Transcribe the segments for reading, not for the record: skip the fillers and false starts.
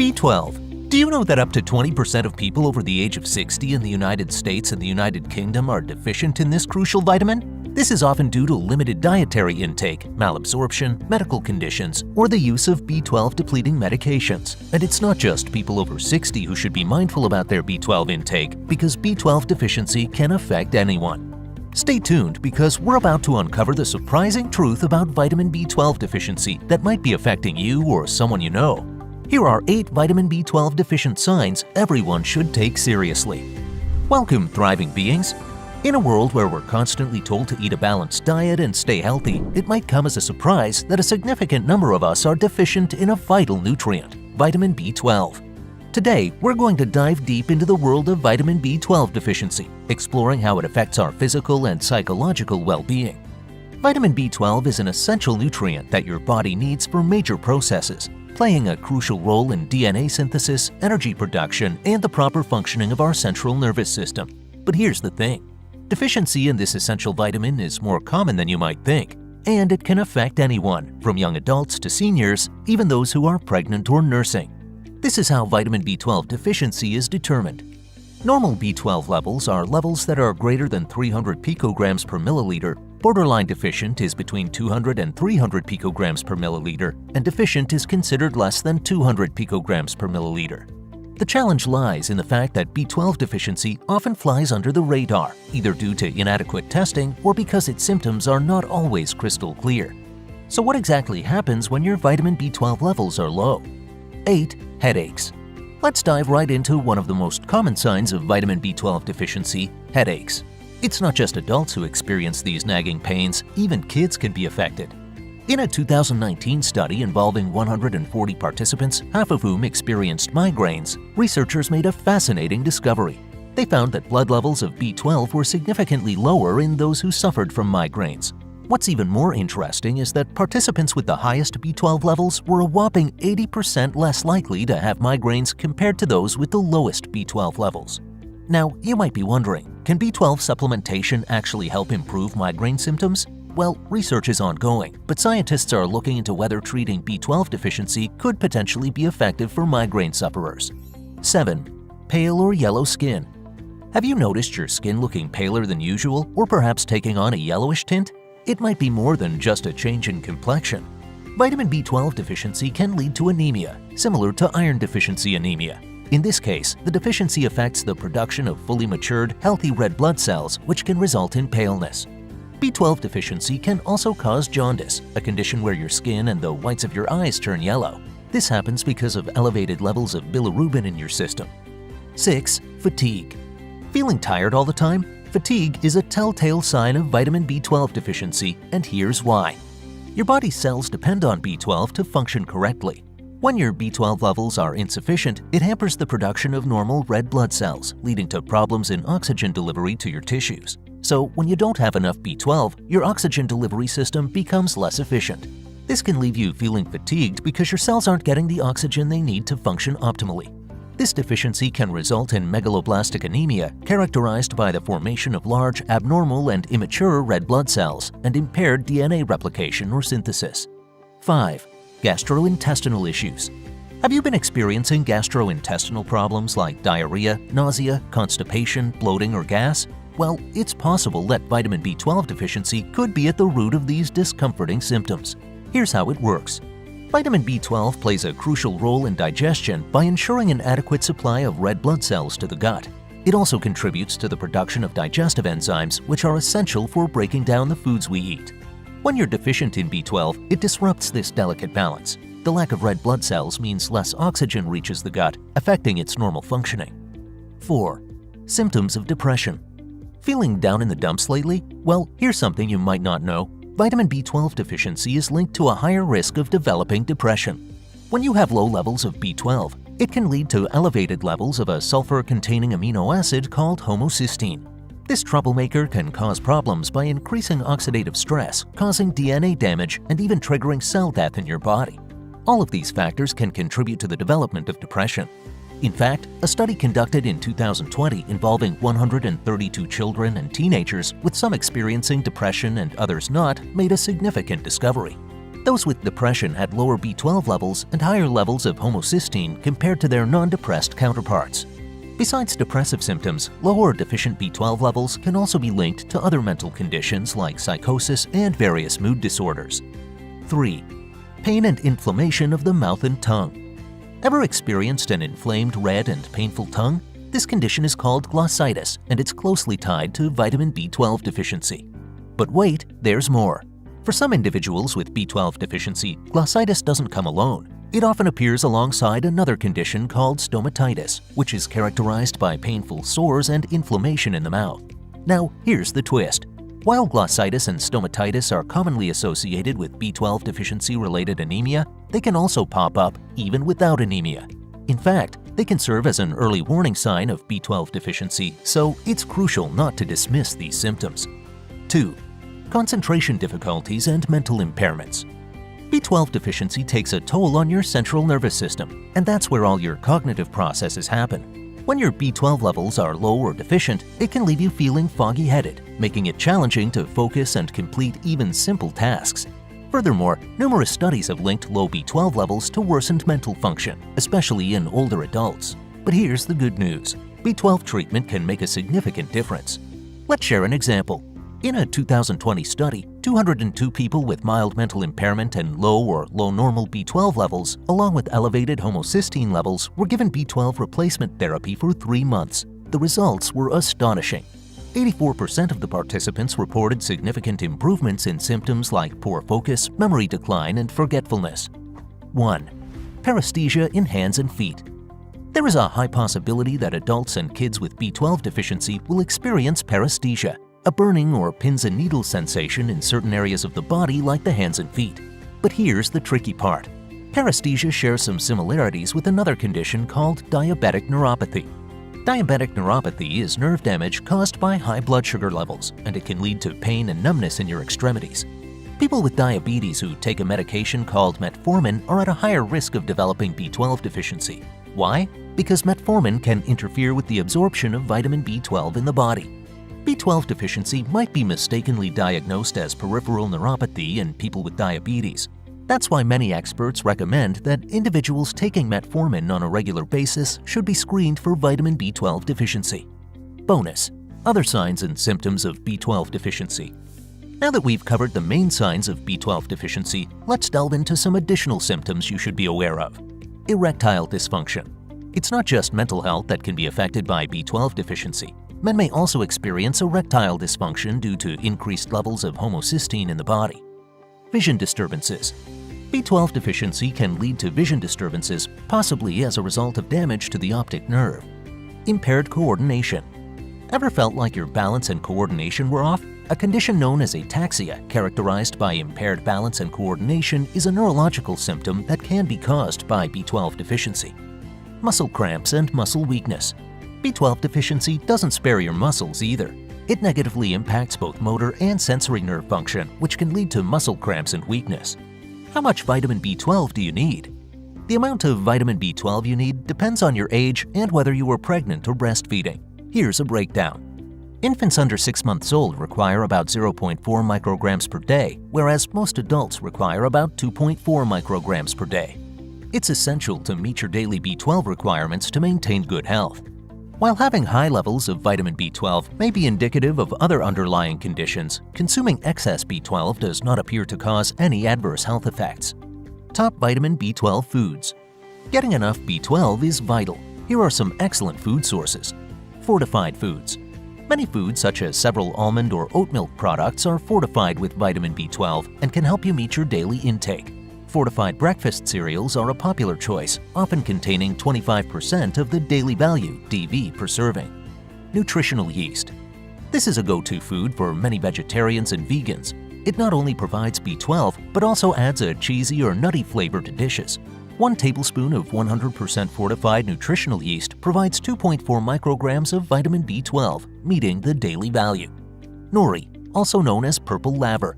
B12. Do you know that up to 20% of people over the age of 60 in the United States and the United Kingdom are deficient in this crucial vitamin? This is often due to limited dietary intake, malabsorption, medical conditions, or the use of B12 depleting medications. And it's not just people over 60 who should be mindful about their B12 intake, because B12 deficiency can affect anyone. Stay tuned, because we're about to uncover the surprising truth about vitamin B12 deficiency that might be affecting you or someone you know. Here are 8 vitamin B12 deficient signs everyone should take seriously. Welcome, thriving beings. In a world where we're constantly told to eat a balanced diet and stay healthy, it might come as a surprise that a significant number of us are deficient in a vital nutrient, vitamin B12. Today, we're going to dive deep into the world of vitamin B12 deficiency, exploring how it affects our physical and psychological well-being. Vitamin B12 is an essential nutrient that your body needs for major processes, playing a crucial role in DNA synthesis, energy production, and the proper functioning of our central nervous system. But here's the thing. Deficiency in this essential vitamin is more common than you might think, and it can affect anyone, from young adults to seniors, even those who are pregnant or nursing. This is how vitamin B12 deficiency is determined. Normal B12 levels are levels that are greater than 300 picograms per milliliter. Borderline deficient is between 200 and 300 picograms per milliliter, and deficient is considered less than 200 picograms per milliliter. The challenge lies in the fact that B12 deficiency often flies under the radar, either due to inadequate testing or because its symptoms are not always crystal clear. So what exactly happens when your vitamin B12 levels are low? 8. Headaches. Let's dive right into one of the most common signs of vitamin B12 deficiency, headaches. It's not just adults who experience these nagging pains, even kids can be affected. In a 2019 study involving 140 participants, half of whom experienced migraines, researchers made a fascinating discovery. They found that blood levels of B12 were significantly lower in those who suffered from migraines. What's even more interesting is that participants with the highest B12 levels were a whopping 80% less likely to have migraines compared to those with the lowest B12 levels. Now, you might be wondering, can B12 supplementation actually help improve migraine symptoms? Well, research is ongoing, but scientists are looking into whether treating B12 deficiency could potentially be effective for migraine sufferers. 7. Pale or yellow skin. Have you noticed your skin looking paler than usual, or perhaps taking on a yellowish tint? It might be more than just a change in complexion. Vitamin B12 deficiency can lead to anemia, similar to iron deficiency anemia. In this case, the deficiency affects the production of fully matured, healthy red blood cells, which can result in paleness. B12 deficiency can also cause jaundice, a condition where your skin and the whites of your eyes turn yellow. This happens because of elevated levels of bilirubin in your system. 6. Fatigue. Feeling tired all the time? Fatigue is a telltale sign of vitamin B12 deficiency, and here's why. Your body's cells depend on B12 to function correctly. When your B12 levels are insufficient, it hampers the production of normal red blood cells, leading to problems in oxygen delivery to your tissues. So, when you don't have enough B12, your oxygen delivery system becomes less efficient. This can leave you feeling fatigued because your cells aren't getting the oxygen they need to function optimally. This deficiency can result in megaloblastic anemia, characterized by the formation of large, abnormal, and immature red blood cells and impaired DNA replication or synthesis. 5. Gastrointestinal issues. Have you been experiencing gastrointestinal problems like diarrhea, nausea, constipation, bloating, or gas? Well, it's possible that vitamin B12 deficiency could be at the root of these discomforting symptoms. Here's how it works. Vitamin B12 plays a crucial role in digestion by ensuring an adequate supply of red blood cells to the gut. It also contributes to the production of digestive enzymes, which are essential for breaking down the foods we eat. When you're deficient in B12, it disrupts this delicate balance. The lack of red blood cells means less oxygen reaches the gut, affecting its normal functioning. 4. Symptoms of depression. Feeling down in the dumps lately? Well, here's something you might not know. Vitamin B12 deficiency is linked to a higher risk of developing depression. When you have low levels of B12, it can lead to elevated levels of a sulfur-containing amino acid called homocysteine. This troublemaker can cause problems by increasing oxidative stress, causing DNA damage, and even triggering cell death in your body. All of these factors can contribute to the development of depression. In fact, a study conducted in 2020 involving 132 children and teenagers, with some experiencing depression and others not, made a significant discovery. Those with depression had lower B12 levels and higher levels of homocysteine compared to their non-depressed counterparts. Besides depressive symptoms, low or deficient B12 levels can also be linked to other mental conditions like psychosis and various mood disorders. 3. Pain and inflammation of the mouth and tongue. Ever experienced an inflamed, red, and painful tongue? This condition is called glossitis, and it's closely tied to vitamin B12 deficiency. But wait, there's more. For some individuals with B12 deficiency, glossitis doesn't come alone. It often appears alongside another condition called stomatitis, which is characterized by painful sores and inflammation in the mouth. Now, here's the twist. While glossitis and stomatitis are commonly associated with B12 deficiency-related anemia, they can also pop up even without anemia. In fact, they can serve as an early warning sign of B12 deficiency, so it's crucial not to dismiss these symptoms. 2. Concentration difficulties and mental impairments. B12 deficiency takes a toll on your central nervous system, and that's where all your cognitive processes happen. When your B12 levels are low or deficient, it can leave you feeling foggy-headed, making it challenging to focus and complete even simple tasks. Furthermore, numerous studies have linked low B12 levels to worsened mental function, especially in older adults. But here's the good news. B12 treatment can make a significant difference. Let's share an example. In a 2020 study, 202 people with mild mental impairment and low or low normal B12 levels, along with elevated homocysteine levels, were given B12 replacement therapy for 3 months. The results were astonishing. 84% of the participants reported significant improvements in symptoms like poor focus, memory decline, and forgetfulness. 1. Paresthesia in hands and feet. There is a high possibility that adults and kids with B12 deficiency will experience paresthesia, a burning or pins and needles sensation in certain areas of the body like the hands and feet. But here's the tricky part. Paresthesia shares some similarities with another condition called diabetic neuropathy. Diabetic neuropathy is nerve damage caused by high blood sugar levels, and it can lead to pain and numbness in your extremities. People with diabetes who take a medication called metformin are at a higher risk of developing B12 deficiency. Why? Because metformin can interfere with the absorption of vitamin B12 in the body. B12 deficiency might be mistakenly diagnosed as peripheral neuropathy in people with diabetes. That's why many experts recommend that individuals taking metformin on a regular basis should be screened for vitamin B12 deficiency. Bonus: other signs and symptoms of B12 deficiency. Now that we've covered the main signs of B12 deficiency, let's delve into some additional symptoms you should be aware of. Erectile dysfunction. It's not just mental health that can be affected by B12 deficiency. Men may also experience erectile dysfunction due to increased levels of homocysteine in the body. Vision disturbances. B12 deficiency can lead to vision disturbances, possibly as a result of damage to the optic nerve. Impaired coordination. Ever felt like your balance and coordination were off? A condition known as ataxia, characterized by impaired balance and coordination, is a neurological symptom that can be caused by B12 deficiency. Muscle cramps and muscle weakness. B12 deficiency doesn't spare your muscles either. It negatively impacts both motor and sensory nerve function, which can lead to muscle cramps and weakness. How much vitamin B12 do you need? The amount of vitamin B12 you need depends on your age and whether you are pregnant or breastfeeding. Here's a breakdown. Infants under 6 months old require about 0.4 micrograms per day, whereas most adults require about 2.4 micrograms per day. It's essential to meet your daily B12 requirements to maintain good health. While having high levels of vitamin B12 may be indicative of other underlying conditions, consuming excess B12 does not appear to cause any adverse health effects. Top vitamin B12 foods. Getting enough B12 is vital. Here are some excellent food sources. Fortified foods. Many foods, such as several almond or oat milk products, are fortified with vitamin B12 and can help you meet your daily intake. Fortified breakfast cereals are a popular choice, often containing 25% of the daily value (DV) per serving. Nutritional yeast. This is a go-to food for many vegetarians and vegans. It not only provides B12, but also adds a cheesy or nutty flavor to dishes. 1 tablespoon of 100% fortified nutritional yeast provides 2.4 micrograms of vitamin B12, meeting the daily value. Nori, also known as purple laver.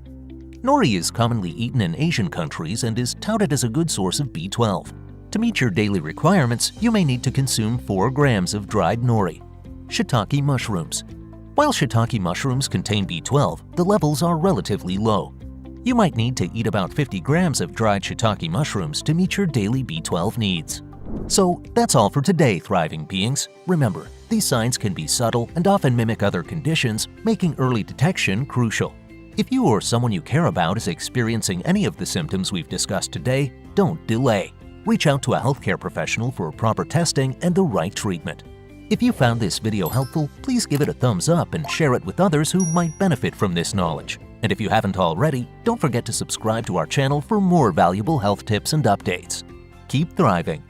Nori is commonly eaten in Asian countries and is touted as a good source of B12. To meet your daily requirements, you may need to consume 4 grams of dried nori. Shiitake mushrooms. While shiitake mushrooms contain B12, the levels are relatively low. You might need to eat about 50 grams of dried shiitake mushrooms to meet your daily B12 needs. So that's all for today, thriving beings. Remember, these signs can be subtle and often mimic other conditions, making early detection crucial. If you or someone you care about is experiencing any of the symptoms we've discussed today, don't delay. Reach out to a healthcare professional for proper testing and the right treatment. If you found this video helpful, please give it a thumbs up and share it with others who might benefit from this knowledge. And if you haven't already, don't forget to subscribe to our channel for more valuable health tips and updates. Keep thriving!